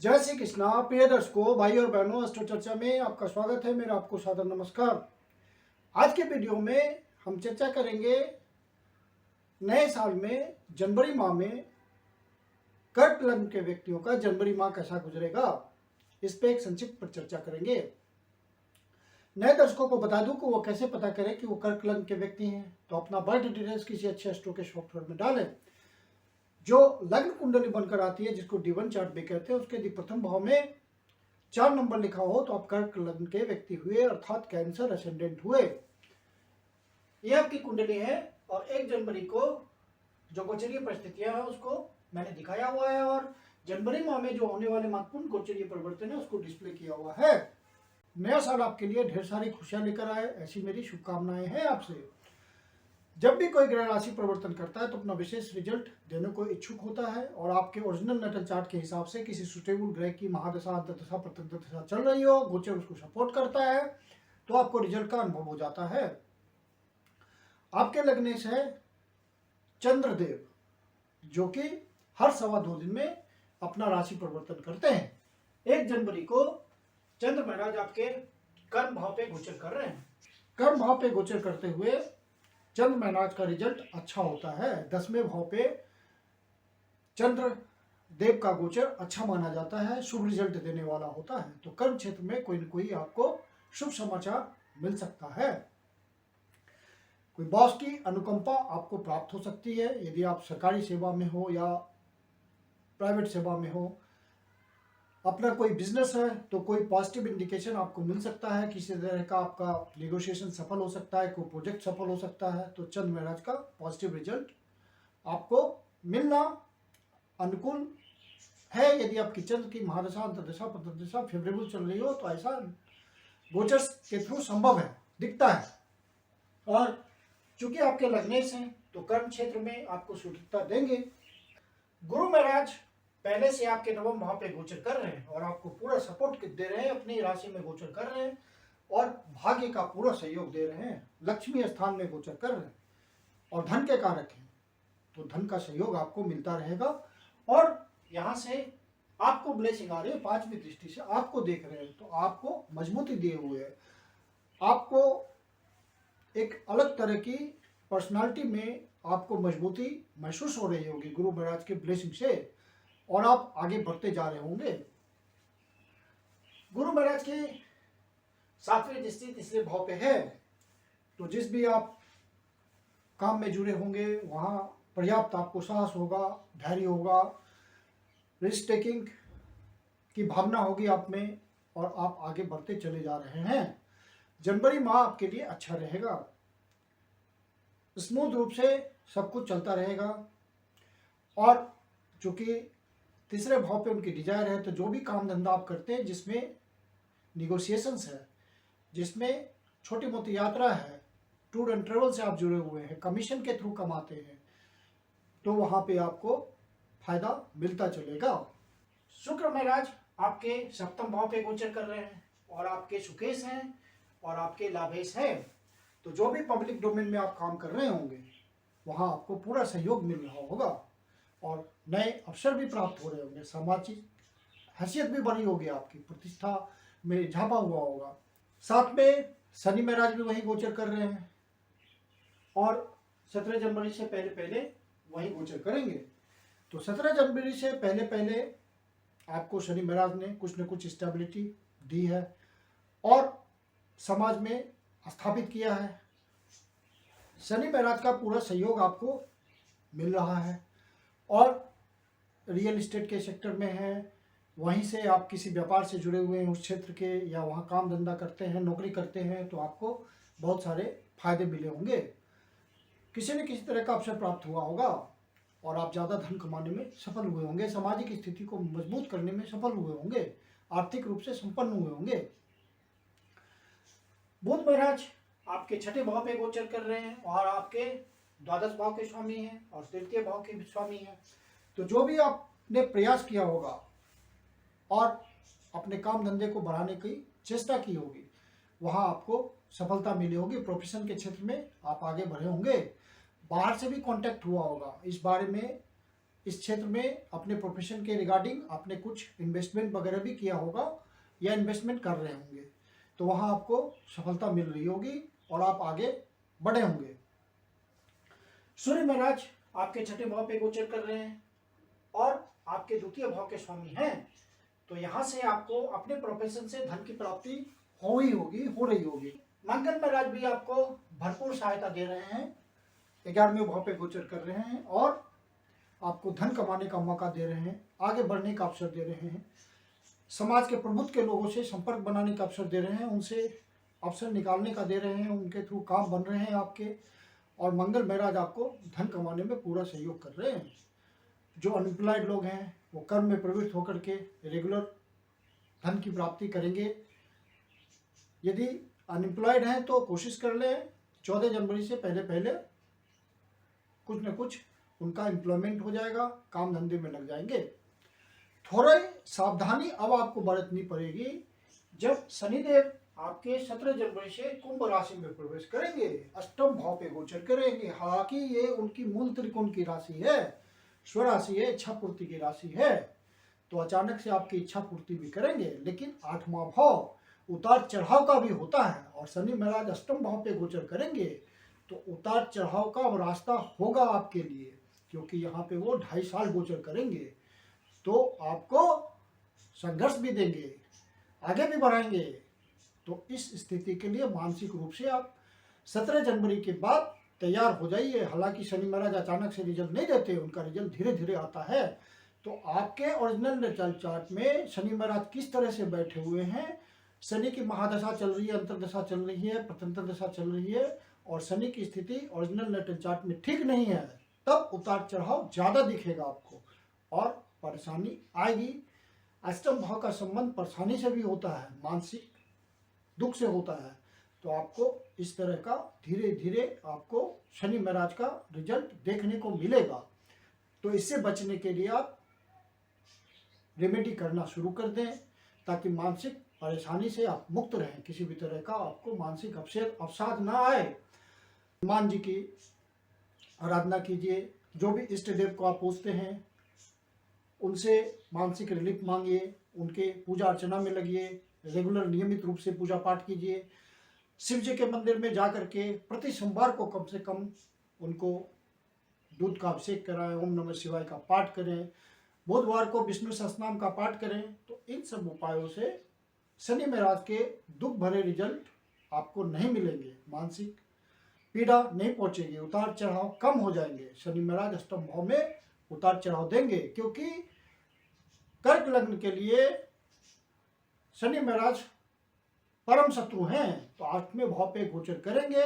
जय श्री कृष्णा। प्रिय दर्शकों, भाई और बहनों, अस्ट्रो चर्चा में आपका स्वागत है। मेरा आपको सादर नमस्कार। आज के वीडियो में हम चर्चा करेंगे नए साल में जनवरी माह में कर्क लग्न के व्यक्तियों का जनवरी माह कैसा गुजरेगा, इस पे एक संक्षिप्त पर चर्चा करेंगे। नए दर्शकों को बता दूं कि वो कैसे पता करें कि वो कर्क लग्न के व्यक्ति हैं। तो अपना बर्थ डिटेल्स किसी अच्छे एस्ट्रो के सॉफ्टवेयर में डालें। जो लग्न कुंडली बनकर आती है, जिसको D1 चार्ट भी कहते हैं, उसके प्रथम भाव में 4 नंबर लिखा हो तो आप कर्क लग्न के व्यक्ति हुए, अर्थात कैंसर असेंडेंट हुए। यह आपकी कुंडली है और 1 जनवरी को जो गोचरीय परिस्थितियां हैं उसको मैंने दिखाया हुआ है और जनवरी माह में जो होने वाले महत्वपूर्ण गोचरीय परिवर्तन है उसको डिस्प्ले किया हुआ है। नया साल आपके लिए ढेर सारी खुशियां लेकर आए, ऐसी मेरी शुभकामनाएं हैं आपसे। जब भी कोई ग्रह राशि परिवर्तन करता है तो अपना विशेष रिजल्ट देने को इच्छुक होता है और आपके ओरिजिनल नेटल चार्ट के हिसाब से किसी सुटेबल ग्रह की महादशा, अंतर्दशा, प्रत्यंतदशा चल रही हो, गोचर उसको सपोर्ट करता है तो आपको रिजल्ट का अनुभव हो जाता है। आपके लग्नेश है चंद्रदेव, जो कि हर 2.25 दिन में अपना राशि परिवर्तन करते हैं। 1 जनवरी को चंद्र महाराज आपके कर्म भाव पे गोचर कर रहे हैं। कर्म भाव पे गोचर करते हुए चंद्र महाराज का रिजल्ट अच्छा होता है। 10वें भाव पे चंद्र देव का गोचर अच्छा माना जाता है, शुभ रिजल्ट देने वाला होता है। तो कर्म क्षेत्र में कोई न कोई आपको शुभ समाचार मिल सकता है। कोई बॉस की अनुकंपा आपको प्राप्त हो सकती है, यदि आप सरकारी सेवा में हो या प्राइवेट सेवा में हो। अपना कोई बिजनेस है तो कोई पॉजिटिव इंडिकेशन आपको मिल सकता है, किसी तरह का आपका नेगोशिएशन सफल हो सकता है, कोई प्रोजेक्ट सफल हो सकता है। तो चंद्र महाराज का पॉजिटिव रिजल्ट आपको मिलना अनुकूल है। यदि आपकी चंद्र की महादशा, अंतर्दशा, प्रत्यंतदशा फेवरेबल चल रही हो तो ऐसा गोचर के थ्रू संभव है, दिखता है। और चूंकि आपके लग्नेश हैं तो कर्म क्षेत्र में आपको सुदृढ़ता देंगे। गुरु महाराज पहले से आपके 9वें भाव पे गोचर कर रहे हैं और आपको पूरा सपोर्ट दे रहे हैं, अपनी राशि में गोचर कर रहे हैं और भाग्य का पूरा सहयोग दे रहे हैं। लक्ष्मी स्थान में गोचर कर रहे हैं और धन के कारक हैं, तो धन का सहयोग आपको मिलता रहेगा। और यहाँ से आपको ब्लेसिंग आ रही है, 5वीं दृष्टि से आपको देख रहे हैं, तो आपको मजबूती दिए हुए है। आपको एक अलग तरह की पर्सनालिटी में आपको मजबूती महसूस हो रही होगी गुरु महाराज के ब्लेसिंग से, और आप आगे बढ़ते जा रहे होंगे। गुरु महाराज की 7वीं दृष्टि तीसरे भाव पे है, तो जिस भी आप काम में जुड़े होंगे वहाँ पर्याप्त आपको साहस होगा, धैर्य होगा, रिस्क टेकिंग की भावना होगी आप में और आप आगे बढ़ते चले जा रहे हैं। जनवरी माह आपके लिए अच्छा रहेगा, स्मूथ रूप से सब कुछ चलता रहेगा। और चूंकि तीसरे भाव पे उनकी डिजायर है, तो जो भी काम धंधा आप करते हैं जिसमें निगोशिएशंस है, जिसमें छोटी मोटी यात्रा है, टूर एंड ट्रेवल से आप जुड़े हुए हैं, कमीशन के थ्रू कमाते हैं, तो वहां पे आपको फायदा मिलता चलेगा। शुक्र महाराज आपके 7वें भाव पे गोचर कर रहे हैं और आपके सुकेश हैं और आपके लाभेश हैं। तो जो भी पब्लिक डोमेन में आप काम कर रहे होंगे वहां आपको पूरा सहयोग मिल रहा होगा और नए अवसर भी प्राप्त हो रहे होंगे। सामाजिक हैसियत भी बढ़ी होगी, आपकी प्रतिष्ठा में इजाफा हुआ होगा। साथ में शनि महाराज भी वही गोचर कर रहे हैं और 17 जनवरी से पहले पहले वही गोचर करेंगे। तो 17 जनवरी से पहले पहले आपको शनि महाराज ने कुछ न कुछ स्टेबिलिटी दी है और समाज में स्थापित किया है। शनि महाराज का पूरा सहयोग आपको मिल रहा है और रियल एस्टेट के सेक्टर में है, वहीं से आप किसी व्यापार से जुड़े हुए हैं उस क्षेत्र के, या वहाँ काम धंधा करते हैं, नौकरी करते हैं, तो आपको बहुत सारे फायदे मिले होंगे। किसी न किसी तरह का अवसर प्राप्त हुआ होगा और आप ज़्यादा धन कमाने में सफल हुए होंगे, सामाजिक स्थिति को मजबूत करने में सफल हुए होंगे, आर्थिक रूप से संपन्न हुए होंगे। बुध महाराज आपके 6ठे भाव पे गोचर कर रहे हैं और आपके 12 भाव के स्वामी हैं और 3य भाव के भी स्वामी हैं। तो जो भी आपने प्रयास किया होगा और अपने काम धंधे को बढ़ाने की चेष्टा की होगी, वहाँ आपको सफलता मिली होगी। प्रोफेशन के क्षेत्र में आप आगे बढ़े होंगे, बाहर से भी कांटेक्ट हुआ होगा। इस बारे में इस क्षेत्र में अपने प्रोफेशन के रिगार्डिंग आपने कुछ इन्वेस्टमेंट वगैरह भी किया होगा या इन्वेस्टमेंट कर रहे होंगे, तो वहाँ आपको सफलता मिल रही होगी और आप आगे बढ़े होंगे। सूर्य महाराज आपके छठे भाव पे गोचर कर रहे हैं और आपके द्वितीय भाव के स्वामी हैं, तो यहाँ से आपको अपने प्रोफेशन से धन की प्राप्ति हो रही होगी। मंगल महाराज भी आपको भरपूर सहायता दे रहे हैं, 11वें भाव पे गोचर कर रहे हैं और आपको धन कमाने का मौका दे रहे हैं, आगे बढ़ने का अवसर दे रहे हैं, समाज के प्रबुद्ध के लोगों से संपर्क बनाने का अवसर दे रहे हैं, उनसे अवसर निकालने का दे रहे हैं, उनके थ्रू काम बन रहे हैं आपके, और मंगल महाराज आपको धन कमाने में पूरा सहयोग कर रहे हैं। जो अनएम्प्लॉयड लोग हैं वो कर्म में प्रवृत्त होकर के रेगुलर धन की प्राप्ति करेंगे। यदि अनएम्प्लॉयड हैं तो कोशिश कर लें 14 जनवरी से पहले कुछ न कुछ उनका एम्प्लॉयमेंट हो जाएगा, काम धंधे में लग जाएंगे। थोड़ी सावधानी अब आपको बरतनी पड़ेगी जब शनिदेव आपके 17 जनवरी से कुंभ राशि में प्रवेश करेंगे, अष्टम भाव पे गोचर करेंगे। हालांकि ये उनकी मूल त्रिकोण की राशि है, स्वराशि है, इच्छा पूर्ति की राशि है, तो अचानक से आपकी इच्छा पूर्ति भी करेंगे, लेकिन 8वां भाव उतार चढ़ाव का भी होता है और शनि महाराज अष्टम भाव पे गोचर करेंगे तो उतार चढ़ाव का अब रास्ता होगा आपके लिए, क्योंकि यहाँ पे वो 2.5 साल गोचर करेंगे, तो आपको संघर्ष भी देंगे, आगे भी बढ़ाएंगे। तो इस स्थिति के लिए मानसिक रूप से आप 17 जनवरी के बाद तैयार हो जाइए। हालांकि शनि महाराज अचानक से रिजल्ट नहीं देते, उनका रिजल्ट धीरे धीरे आता है। तो आपके ओरिजिनल नेटल चार्ट में शनि महाराज किस तरह से बैठे हुए हैं, शनि की महादशा चल रही है, अंतरदशा चल रही है, प्रत्यंतर दशा चल रही है और शनि की स्थिति ओरिजिनल नेटल चार्ट में ठीक नहीं है, तब उतार चढ़ाव ज़्यादा दिखेगा आपको और परेशानी आएगी। अष्टम भाव का संबंध परेशानी से भी होता है, मानसिक दुख से होता है, तो आपको इस तरह का धीरे धीरे आपको शनि महाराज का रिजल्ट देखने को मिलेगा। तो इससे बचने के लिए आप रेमेडी करना शुरू कर दें ताकि मानसिक परेशानी से आप मुक्त रहें, किसी भी तरह का आपको मानसिक अवसाद ना आए। हनुमान जी की आराधना कीजिए, जो भी इष्ट देव को आप पूजते हैं उनसे मानसिक रिलीफ मांगिए, उनके पूजा अर्चना में लगिए, रेगुलर नियमित रूप से पूजा पाठ कीजिए। शिव जी के मंदिर में जा कर के प्रति सोमवार को कम से कम उनको दूध का अभिषेक कराएं, ओम नमः शिवाय का पाठ करें, बुधवार को विष्णु सहस्त्रनाम का पाठ करें। तो इन सब उपायों से शनि महाराज के दुख भरे रिजल्ट आपको नहीं मिलेंगे, मानसिक पीड़ा नहीं पहुंचेगी, उतार चढ़ाव कम हो जाएंगे। शनि महाराज अष्टम भाव में उतार चढ़ाव देंगे, क्योंकि कर्क लग्न के लिए शनि महाराज परम शत्रु हैं, तो 8वें भाव पे गोचर करेंगे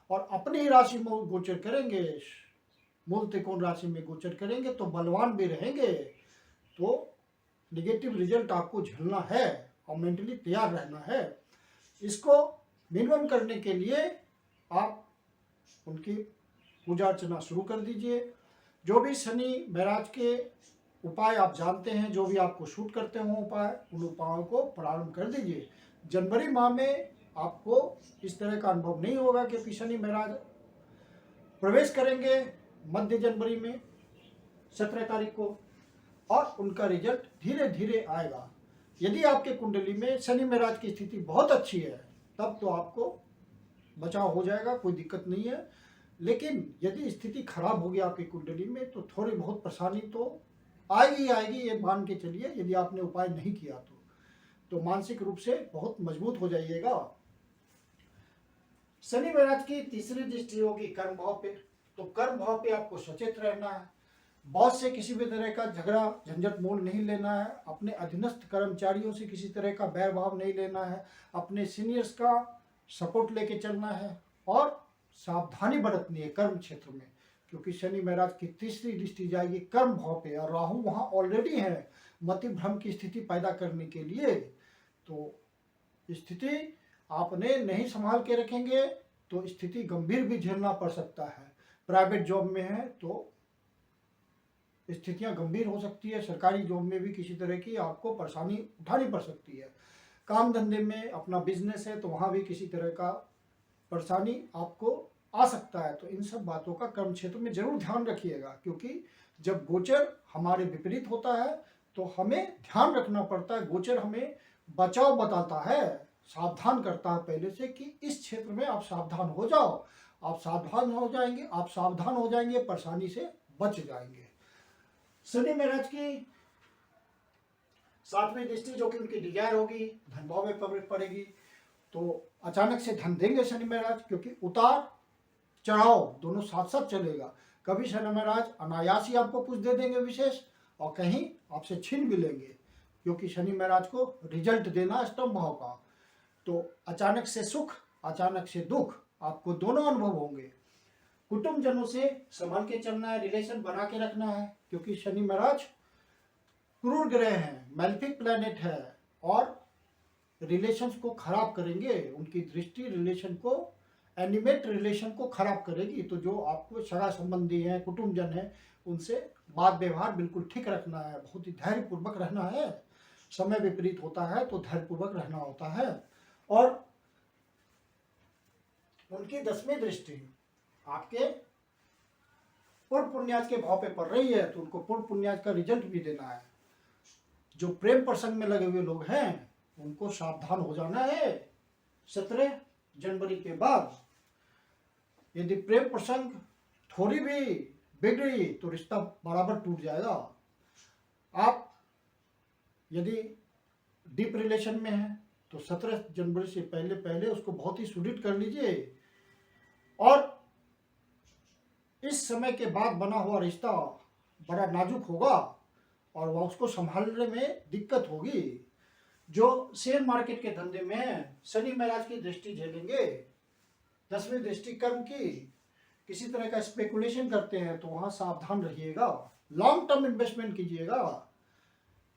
और अपनी ही राशि में गोचर करेंगे, मूल त्रिकोण राशि में गोचर करेंगे, तो बलवान भी रहेंगे। तो निगेटिव रिजल्ट आपको झेलना है और मेंटली तैयार रहना है। इसको मिनिमम करने के लिए आप उनकी पूजा अर्चना शुरू कर दीजिए। जो भी शनि महाराज के उपाय आप जानते हैं, जो भी आपको शूट करते हो उपाय, उन उपायों को प्रारंभ कर दीजिए। जनवरी माह में आपको इस तरह का अनुभव नहीं होगा कि शनि महाराज प्रवेश करेंगे मध्य जनवरी में 17 तारीख को और उनका रिजल्ट धीरे धीरे आएगा। यदि आपके कुंडली में शनि महाराज की स्थिति बहुत अच्छी है तब तो आपको बचाव हो जाएगा, कोई दिक्कत नहीं है। लेकिन यदि स्थिति खराब होगी आपकी कुंडली में तो थोड़ी बहुत परेशानी तो आएगी ये मान के चलिए, यदि आपने उपाय नहीं किया तो मानसिक रूप से बहुत मजबूत हो जाइएगा। शनि महाराज की तीसरी दृष्टि होगी कर्म भाव पे, तो कर्म भाव पे आपको सचेत रहना है, बॉस से किसी भी तरह का झगड़ा झंझट मोल नहीं लेना है, अपने अधीनस्थ कर्मचारियों से किसी तरह का बैर भाव नहीं लेना है, अपने सीनियर्स का सपोर्ट लेके चलना है और सावधानी बरतनी है कर्म क्षेत्र में, क्योंकि शनि महाराज की तीसरी दृष्टि जाएगी कर्म भाव पे और राहु वहाँ ऑलरेडी है मति भ्रम की स्थिति पैदा करने के लिए। तो स्थिति आपने नहीं संभाल के रखेंगे तो स्थिति गंभीर भी झेलना पड़ सकता है। प्राइवेट जॉब में है तो स्थितियां गंभीर हो सकती है, सरकारी जॉब में भी किसी तरह की आपको परेशानी उठानी पड़ सकती है, काम धंधे में अपना बिजनेस है तो वहाँ भी किसी तरह का परेशानी आपको आ सकता है। तो इन सब बातों का कर्म क्षेत्र में जरूर ध्यान रखिएगा, क्योंकि जब गोचर हमारे विपरीत होता है तो हमें ध्यान रखना पड़ता है। गोचर हमें बचाव बताता है, सावधान करता है पहले से कि इस क्षेत्र में आप सावधान हो जाओ। आप सावधान हो जाएंगे, आप सावधान हो जाएंगे, परेशानी से बच जाएंगे। शनि महाराज की 7वीं दृष्टि जो कि उनकी डिजायर होगी, धन भाव में पड़ेगी, तो अचानक से धन देंगे शनि महाराज, क्योंकि उतार चढ़ाव दोनों साथ साथ चलेगा। कभी शनि महाराज अनायास ही आपको कुछ दे देंगे विशेष, और कहीं आपसे छीन भी लेंगे, क्योंकि शनि महाराज को रिजल्ट देना अष्टम भाव का। तो अचानक से सुख, अचानक से दुख, आपको दोनों अनुभव होंगे। कुटुंब जनों से संभल के चलना है, रिलेशन बना के रखना है, क्योंकि शनि महाराज क्रूर ग्रह हैं, मैलेफिक प्लैनेट है, और रिलेशंस को खराब करेंगे। उनकी दृष्टि रिलेशन को, एनिमेट रिलेशन को खराब करेगी। तो जो आपको सगा संबंधी हैं, कुटुंबजन हैं, उनसे बात व्यवहार बिल्कुल ठीक रखना है, बहुत ही धैर्यपूर्वक रहना है। समय विपरीत होता है तो धैर्यपूर्वक रहना होता है। और उनकी 10वीं दृष्टि आपके पूर्व पुण्याज के भाव पे पड़ रही है, तो उनको पूर्व पुण्याज का रिजल्ट भी देना है। जो प्रेम प्रसंग में लगे हुए लोग हैं उनको सावधान हो जाना है 17 जनवरी के बाद। यदि प्रेम प्रसंग थोड़ी भी बिगड़ी तो रिश्ता बराबर टूट जाएगा। आप यदि डीप रिलेशन में हैं तो 17 जनवरी से पहले पहले उसको बहुत ही सुदृढ़ कर लीजिए, और इस समय के बाद बना हुआ रिश्ता बड़ा नाजुक होगा और वह उसको संभालने में दिक्कत होगी। जो शेयर मार्केट के धंधे में है, शनि महाराज की दृष्टि झेलेंगे। 10वीं दृष्टि कर्म की, किसी तरह का स्पेकुलेशन करते हैं तो वहां सावधान रहिएगा। लॉन्ग टर्म इन्वेस्टमेंट कीजिएगा,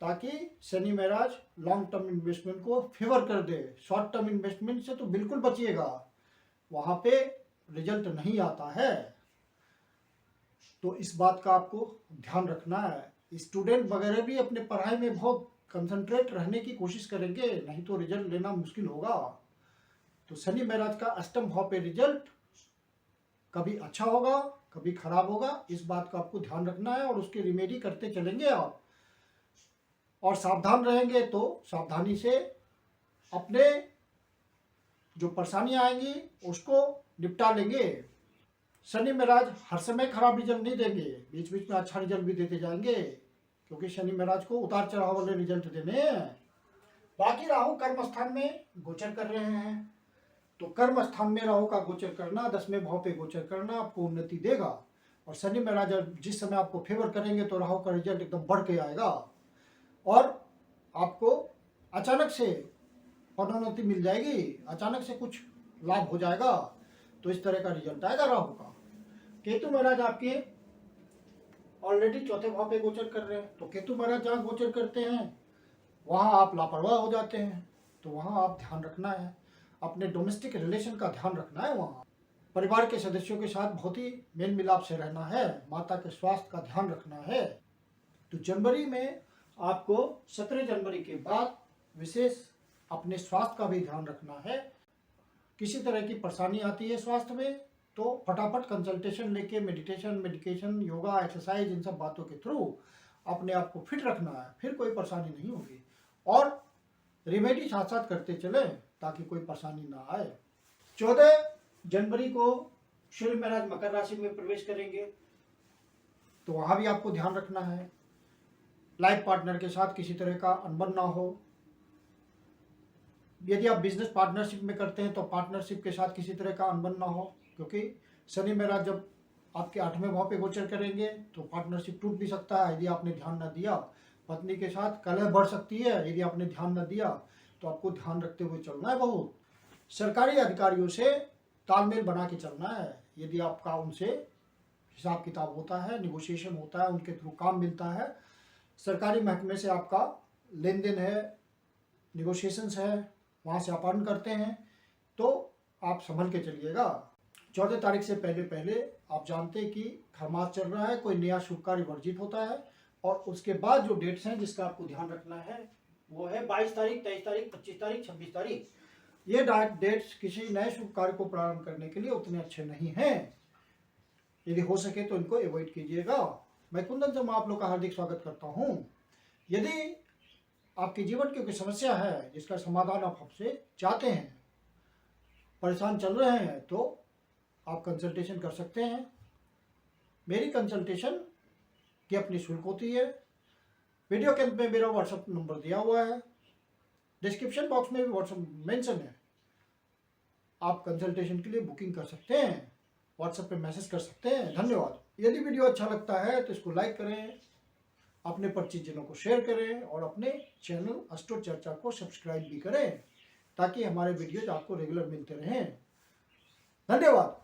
ताकि शनि महाराज लॉन्ग टर्म इन्वेस्टमेंट को फेवर कर दे। शॉर्ट टर्म इन्वेस्टमेंट से तो बिल्कुल बचिएगा, वहां पे रिजल्ट नहीं आता है। तो इस बात का आपको ध्यान रखना है। स्टूडेंट वगैरह भी अपने पढ़ाई में बहुत कंसंट्रेट रहने की कोशिश करेंगे, नहीं तो रिजल्ट लेना मुश्किल होगा। तो शनि महाराज का अष्टम भाव पे रिजल्ट कभी अच्छा होगा, कभी खराब होगा। इस बात का आपको ध्यान रखना है और उसकी रिमेडी करते चलेंगे आप, और सावधान रहेंगे तो सावधानी से अपने जो परेशानियां आएंगी उसको निपटा लेंगे। शनि महाराज हर समय खराब रिजल्ट नहीं देंगे, बीच बीच में अच्छा रिजल्ट भी देते जाएंगे, क्योंकि शनि महाराज को उतार चढ़ाव वाले रिजल्ट देने हैं। बाकी राहु कर्म स्थान में गोचर कर रहे हैं, तो कर्म स्थान में राहु का गोचर करना, 10वें भाव पे गोचर करना आपको उन्नति देगा। और शनि महाराज जिस समय आपको फेवर करेंगे तो राहु का रिजल्ट एकदम बढ़ के आएगा, और आपको अचानक से पदोन्नति मिल जाएगी, अचानक से कुछ लाभ हो जाएगा। तो इस तरह का रिजल्ट आएगा राहु का। केतु महाराज आपके ऑलरेडी 4थे भाव पे गोचर कर रहे हैं, तो केतु महाराज जहाँ गोचर करते हैं वहाँ आप लापरवाह हो जाते हैं, तो वहाँ आप ध्यान रखना है, अपने डोमेस्टिक रिलेशन का ध्यान रखना है। वहाँ परिवार के सदस्यों के साथ बहुत ही मेल मिलाप से रहना है, माता के स्वास्थ्य का ध्यान रखना है। तो जनवरी में आपको 17 जनवरी के बाद विशेष अपने स्वास्थ्य का भी ध्यान रखना है। किसी तरह की परेशानी आती है स्वास्थ्य में तो फटाफट कंसल्टेशन लेके मेडिटेशन, मेडिकेशन, योगा, एक्सरसाइज, इन सब बातों के थ्रू अपने आप को फिट रखना है, फिर कोई परेशानी नहीं होगी। और रेमेडी साथ साथ करते चले ताकि कोई परेशानी ना आए। 14 जनवरी को सूर्य महाराज मकर राशि में प्रवेश करेंगे, तो वहां भी आपको ध्यान रखना है। लाइफ पार्टनर के साथ किसी तरह का अनबन ना हो। यदि आप बिजनेस पार्टनरशिप में करते हैं तो पार्टनरशिप के साथ किसी तरह का अनबन ना हो, क्योंकि शनि महाराज जब आपके 8वें भाव पे गोचर करेंगे तो पार्टनरशिप टूट भी सकता है यदि आपने ध्यान न दिया। पत्नी के साथ कलह बढ़ सकती है यदि आपने ध्यान न दिया, तो आपको ध्यान रखते हुए चलना है। बहुत सरकारी अधिकारियों से तालमेल बना के चलना है। यदि आपका उनसे हिसाब किताब होता है, निगोशिएशन होता है, उनके थ्रू काम मिलता है, सरकारी महकमे से आपका लेन देन है, निगोशिएशंस है, वहाँ से आप अर्न करते हैं, तो आप संभल के चलिएगा। 14 तारीख से पहले पहले आप जानते हैं कि खरमास चल रहा है, कोई नया शुभ कार्य वर्जित होता है। और उसके बाद जो डेट्स हैं जिसका आपको ध्यान रखना है वो है 22 तारीख, 23 तारीख, 25 तारीख, 26 तारीख। ये डेट्स किसी नए शुभ कार्य को प्रारंभ करने के लिए उतने अच्छे नहीं हैं। यदि हो सके तो इनको अवॉइड कीजिएगा। मैं कुंदन शर्मा आप लोग का हार्दिक स्वागत करता हूँ। यदि आपके जीवन की कोई समस्या है जिसका समाधान आप हमसे चाहते हैं, परेशान चल रहे हैं, तो आप कंसल्टेशन कर सकते हैं। मेरी कंसल्टेशन की अपनी शुल्क होती है। वीडियो के अंत में मेरा व्हाट्सएप नंबर दिया हुआ है, डिस्क्रिप्शन बॉक्स में भी व्हाट्सएप मेंशन है। आप कंसल्टेशन के लिए बुकिंग कर सकते हैं, व्हाट्सएप पे मैसेज कर सकते हैं। धन्यवाद। यदि वीडियो अच्छा लगता है तो इसको लाइक करें, अपने परिचितजनों को शेयर करें और अपने चैनल अस्ट्रो चर्चा को सब्सक्राइब भी करें ताकि हमारे वीडियोज आपको रेगुलर मिलते रहें। धन्यवाद।